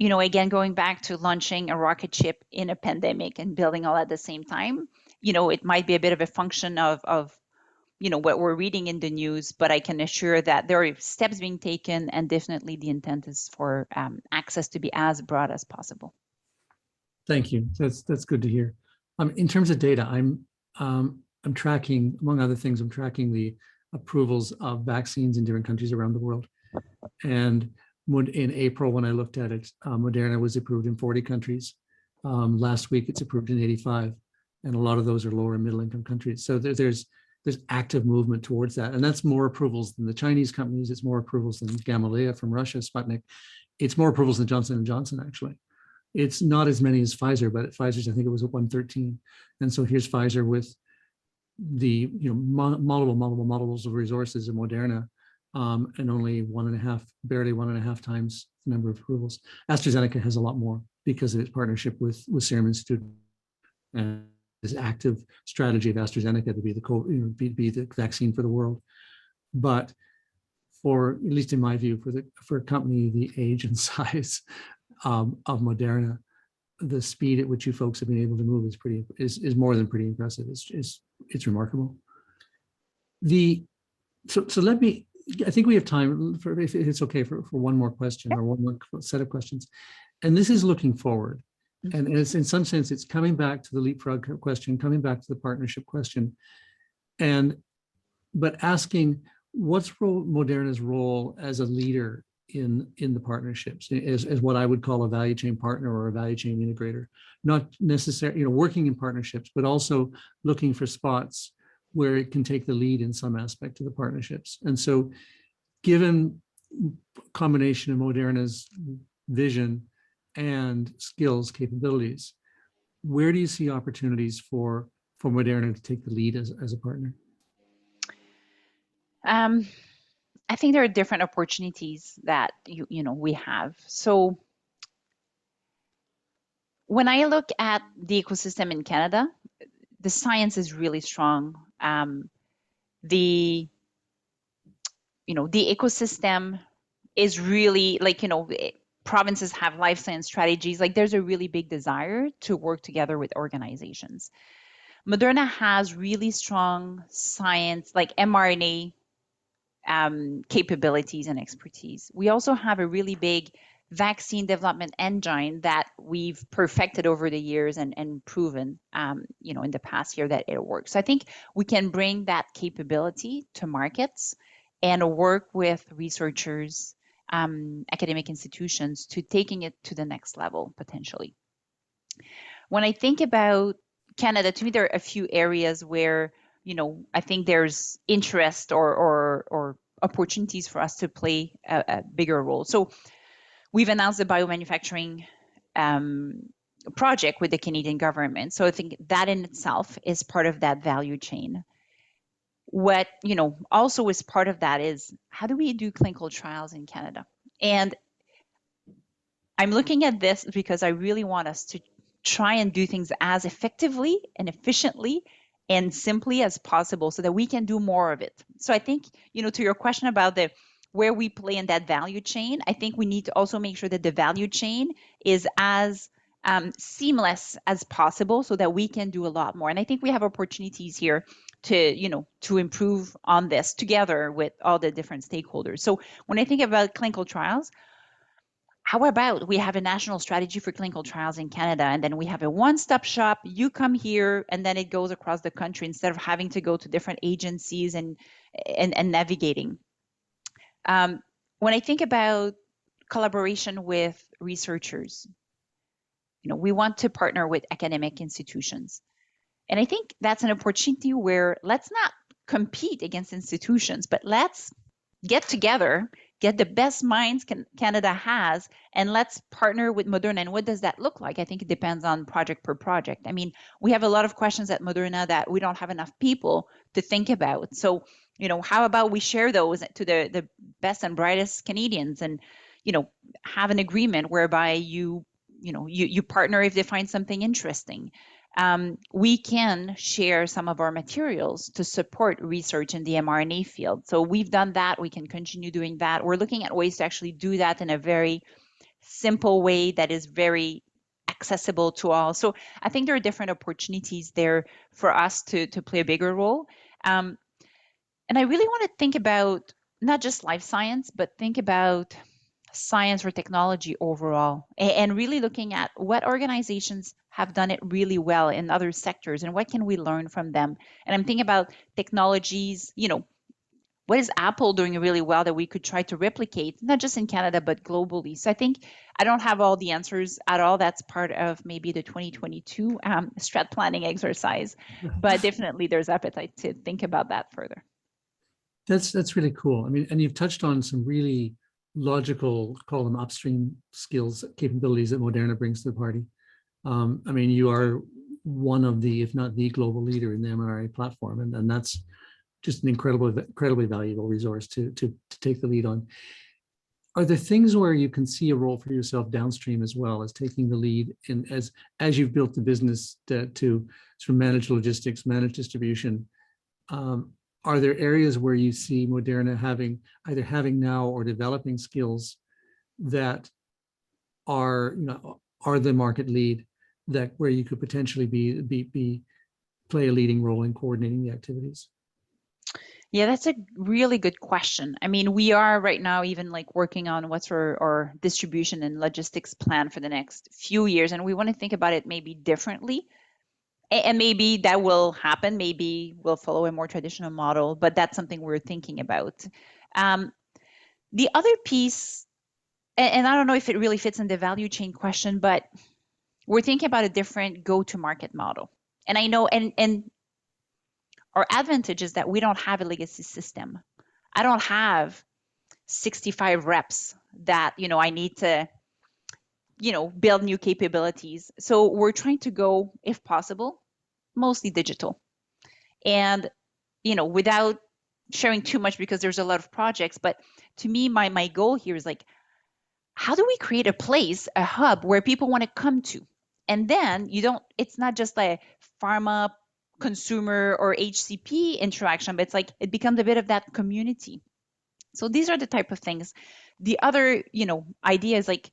Again, going back to launching a rocket ship in a pandemic and building all at the same time, it might be a bit of a function of what we're reading in the news, but I can assure that there are steps being taken, and definitely the intent is for access to be as broad as possible. Thank you. That's good to hear. In terms of data, I'm tracking, among other things, I'm tracking the approvals of vaccines in different countries around the world. And in April, when I looked at it, Moderna was approved in 40 countries. Last week, it's approved in 85, and a lot of those are lower and middle income countries. So there's there's active movement towards that. And that's more approvals than the Chinese companies. It's more approvals than Gamaleya from Russia, Sputnik. It's more approvals than Johnson & Johnson, actually. It's not as many as Pfizer, but at Pfizer's, I think it was at 113. And so here's Pfizer with the multiples of resources of Moderna, and only barely 1.5 times the number of approvals. AstraZeneca has a lot more because of its partnership with Serum Institute and this active strategy of AstraZeneca to be the vaccine for the world. But for, at least in my view, for a company the age and size of Moderna, the speed at which you folks have been able to move is more than pretty impressive. It's remarkable. So let me, I think we have time for, if it's okay, for one more question or one more set of questions. And this is looking forward. And it's, in some sense, it's coming back to the leapfrog question, coming back to the partnership question, but asking what's Moderna's role as a leader in the partnerships, as what I would call a value chain partner or a value chain integrator, not necessarily, working in partnerships, but also looking for spots where it can take the lead in some aspect of the partnerships. And so, given combination of Moderna's vision and skills, capabilities, where do you see opportunities for Moderna to take the lead as a partner? I think there are different opportunities that we have. So when I look at the ecosystem in Canada, the science is really strong. The ecosystem is really provinces have life science strategies. There's a really big desire to work together with organizations. Moderna has really strong science, like mRNA capabilities and expertise. We also have a really big vaccine development engine that we've perfected over the years and proven, in the past year that it works. So I think we can bring that capability to markets and work with researchers, academic institutions to taking it to the next level, potentially. When I think about Canada, to me, there are a few areas where, I think there's interest or opportunities for us to play a bigger role. So we've announced the biomanufacturing project with the Canadian government. So I think that in itself is part of that value chain. What, also is part of that is, how do we do clinical trials in Canada? And I'm looking at this because I really want us to try and do things as effectively and efficiently and simply as possible so that we can do more of it. So I think, to your question about where we play in that value chain, I think we need to also make sure that the value chain is as seamless as possible so that we can do a lot more. And I think we have opportunities here to improve on this together with all the different stakeholders. So when I think about clinical trials, how about we have a national strategy for clinical trials in Canada, and then we have a one-stop shop, you come here, and then it goes across the country instead of having to go to different agencies and navigating. When I think about collaboration with researchers, we want to partner with academic institutions. And I think that's an opportunity where let's not compete against institutions, but let's get together, get the best minds Canada has, and let's partner with Moderna. And what does that look like? I think it depends on project per project. I mean, we have a lot of questions at Moderna that we don't have enough people to think about. So, how about we share those to the best and brightest Canadians and, have an agreement whereby you partner if they find something interesting. We can share some of our materials to support research in the mRNA field. So we've done that. We can continue doing that. We're looking at ways to actually do that in a very simple way that is very accessible to all. So I think there are different opportunities there for us to play a bigger role. And I really want to think about not just life science, but think about science or technology overall, and really looking at what organizations have done it really well in other sectors and what can we learn from them. And I'm thinking about technologies, what is Apple doing really well that we could try to replicate, not just in Canada, but globally? So I think I don't have all the answers at all. That's part of maybe the 2022 strat planning exercise, but definitely there's appetite to think about that further. That's really cool. I mean, and you've touched on some really logical, call them upstream skills, capabilities that Moderna brings to the party. I mean, you are one of the, if not the global leader in the mRNA platform, and that's just an incredibly valuable resource to take the lead on. Are there things where you can see a role for yourself downstream as well as taking the lead in as you've built the business to sort of manage logistics, manage distribution? Are there areas where you see Moderna either having now or developing skills that are the market lead, that where you could potentially play a leading role in coordinating the activities? Yeah, that's a really good question. I mean, we are right now even like working on what's our distribution and logistics plan for the next few years, and we want to think about it maybe differently. And maybe that will happen. Maybe we'll follow a more traditional model, but that's something we're thinking about. The other piece, and I don't know if it really fits in the value chain question, but we're thinking about a different go-to-market model. And I know, and our advantage is that we don't have a legacy system. I don't have 65 reps that, I need to, build new capabilities. So we're trying to go, if possible, mostly digital. And, without sharing too much because there's a lot of projects, but to me, my goal here is like, how do we create a place, a hub where people want to come to? And then it's not just like pharma, consumer or HCP interaction, but it's like it becomes a bit of that community. So these are the type of things. The other, idea is like,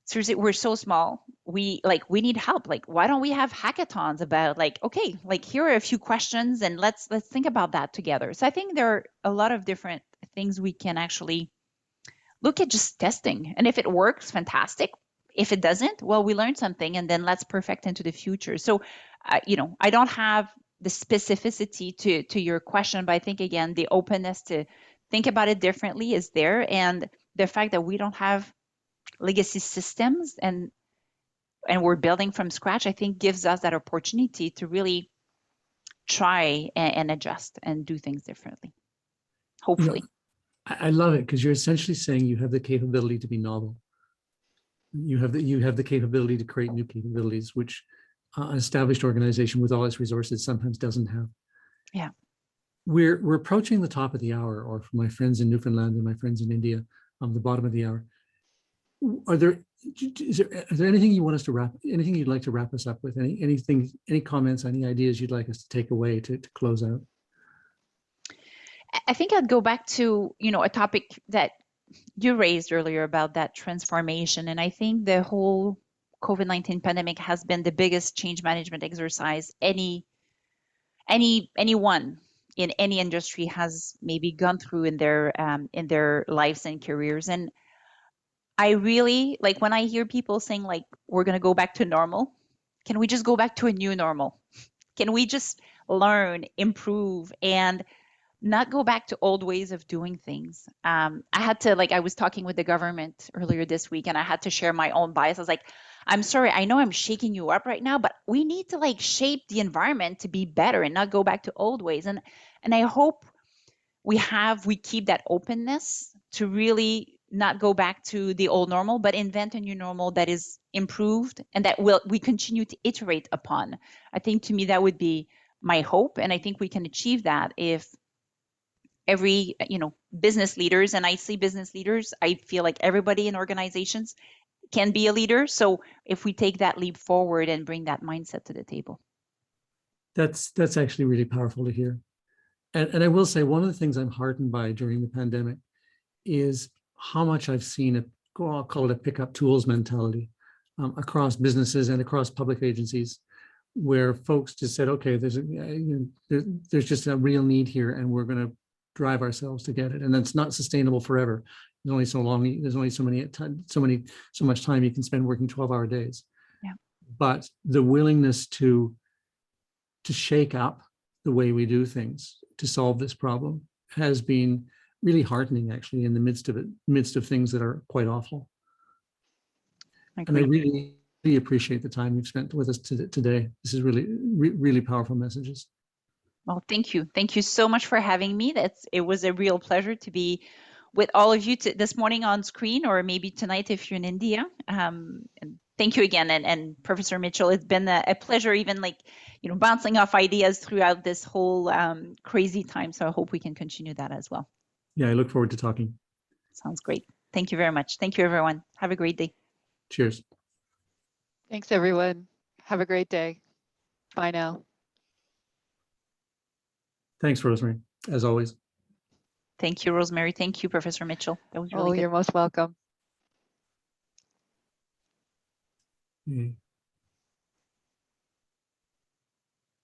seriously, we're so small. We need help. Like, why don't we have hackathons about like, okay, like here are a few questions and let's think about that together. So I think there are a lot of different things we can actually look at just testing. And if it works, fantastic. If it doesn't, well, we learned something and then let's perfect into the future. So I don't have the specificity to your question, but I think, again, the openness to think about it differently is there. And the fact that we don't have legacy systems and we're building from scratch, I think gives us that opportunity to really try and adjust and do things differently, hopefully. I love it because you're essentially saying you have the capability to be novel. You have the capability to create new capabilities, which an established organization with all its resources sometimes doesn't have. Yeah. We're approaching the top of the hour, or for my friends in Newfoundland and my friends in India, the bottom of the hour. Is there anything you want us to anything you'd like to wrap us up with? Any comments, any ideas you'd like us to take away to close out? I think I'd go back to, a topic that you raised earlier about that transformation. And I think the whole COVID-19 pandemic has been the biggest change management exercise anyone in any industry has maybe gone through in their lives and careers. And I really like when I hear people saying like, we're going to go back to normal. Can we just go back to a new normal? Can we just learn, improve, and not go back to old ways of doing things? I had to, I was talking with the government earlier this week and I had to share my own bias. I was like, I'm sorry, I know I'm shaking you up right now, but we need to shape the environment to be better and not go back to old ways. And I hope we keep that openness to really not go back to the old normal, but invent a new normal that is improved and that we continue to iterate upon. I think to me that would be my hope. And I think we can achieve that if every, business leaders, and I see business leaders, I feel like everybody in organizations can be a leader. So if we take that leap forward and bring that mindset to the table. That's actually really powerful to hear. And I will say one of the things I'm heartened by during the pandemic is how much I've seen I'll call it a pick up tools mentality across businesses and across public agencies, where folks just said, okay, there's just a real need here and we're going to drive ourselves to get it. And that's not sustainable forever. There's only so long, there's only so much time you can spend working 12-hour days. Yeah. But the willingness to shake up the way we do things to solve this problem has been really heartening, actually, in the midst of things that are quite awful. And I really appreciate the time you've spent with us today. This is really powerful messages. Well, thank you. Thank you so much for having me. It was a real pleasure to be with all of you this morning on screen, or maybe tonight if you're in India. And thank you again. And Professor Mitchell, it's been a pleasure, even bouncing off ideas throughout this whole crazy time. So I hope we can continue that as well. Yeah, I look forward to talking. Sounds great. Thank you very much. Thank you, everyone. Have a great day. Cheers. Thanks, everyone. Have a great day. Bye now. Thanks, Rosemary, as always. Thank you, Rosemary. Thank you, Professor Mitchell. That was really good. You're most welcome. Yeah.